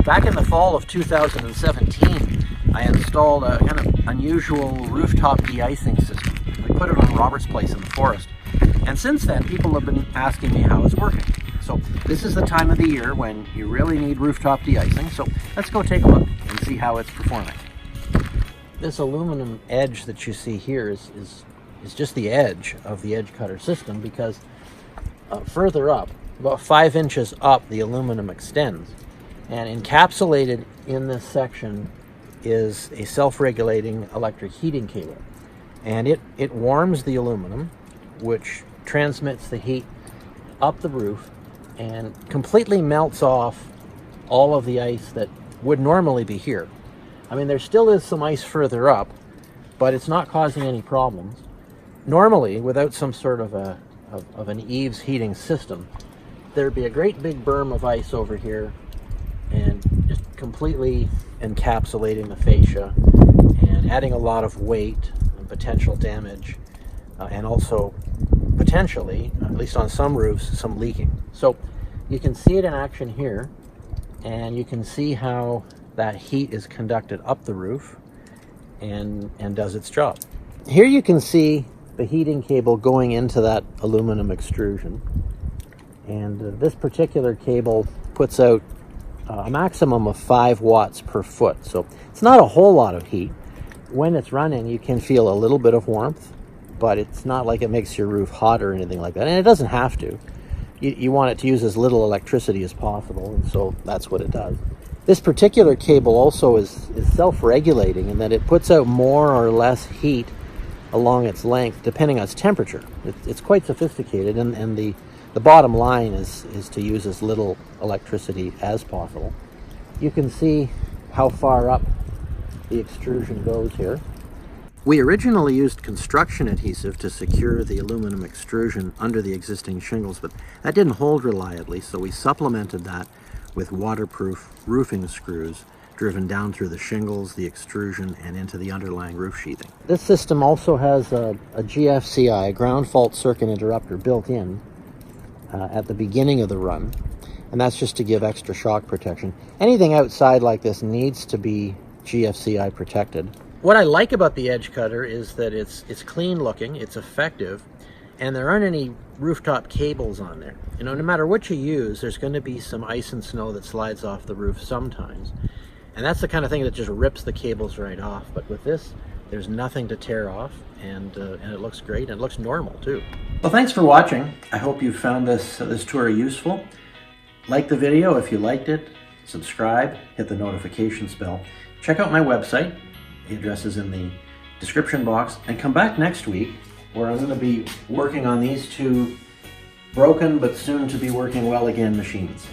Back in the fall of 2017, I installed a kind of unusual rooftop de-icing system. I put it on Robert's Place in the forest. And since then, people have been asking me how it's working. So this is the time of the year when you really need rooftop de-icing. So let's go take a look and see how it's performing. This aluminum edge that you see here is just the edge of the edge cutter system, because further up, about 5 inches up, the aluminum extends. And encapsulated in this section is a self-regulating electric heating cable. And it warms the aluminum, which transmits the heat up the roof and completely melts off all of the ice that would normally be here. I mean, there still is some ice further up, but it's not causing any problems. Normally, without some sort of an eaves heating system, there'd be a great big berm of ice over here and just completely encapsulating the fascia and adding a lot of weight and potential damage, and also potentially, at least on some roofs, some leaking. So you can see it in action here, and you can see how that heat is conducted up the roof and does its job. Here you can see the heating cable going into that aluminum extrusion, and this particular cable puts out a maximum of 5 watts per foot, so it's not a whole lot of heat. When it's running, you can feel a little bit of warmth, but it's not like it makes your roof hot or anything like that, and it doesn't have to. You want it to use as little electricity as possible, and so that's what it does. This particular cable also is self-regulating in that it puts out more or less heat along its length depending on its temperature. It's quite sophisticated, and the bottom line is to use as little electricity as possible. You can see how far up the extrusion goes here. We originally used construction adhesive to secure the aluminum extrusion under the existing shingles, but that didn't hold reliably, so we supplemented that with waterproof roofing screws driven down through the shingles, the extrusion, and into the underlying roof sheathing. This system also has a GFCI, ground fault circuit interrupter, built in at the beginning of the run, and that's just to give extra shock protection. Anything outside like this needs to be GFCI protected. What I like about the edge cutter is that it's clean looking, it's effective, and there aren't any rooftop cables on there. You know, no matter what you use, there's going to be some ice and snow that slides off the roof sometimes. And that's the kind of thing that just rips the cables right off. But with this, there's nothing to tear off, and it looks great, and it looks normal too. Well, thanks for watching. I hope you found this tour useful. Like the video if you liked it, subscribe, hit the notifications bell. Check out my website. The address is in the description box, and come back next week where I'm going to be working on these 2 broken but soon to be working well again machines.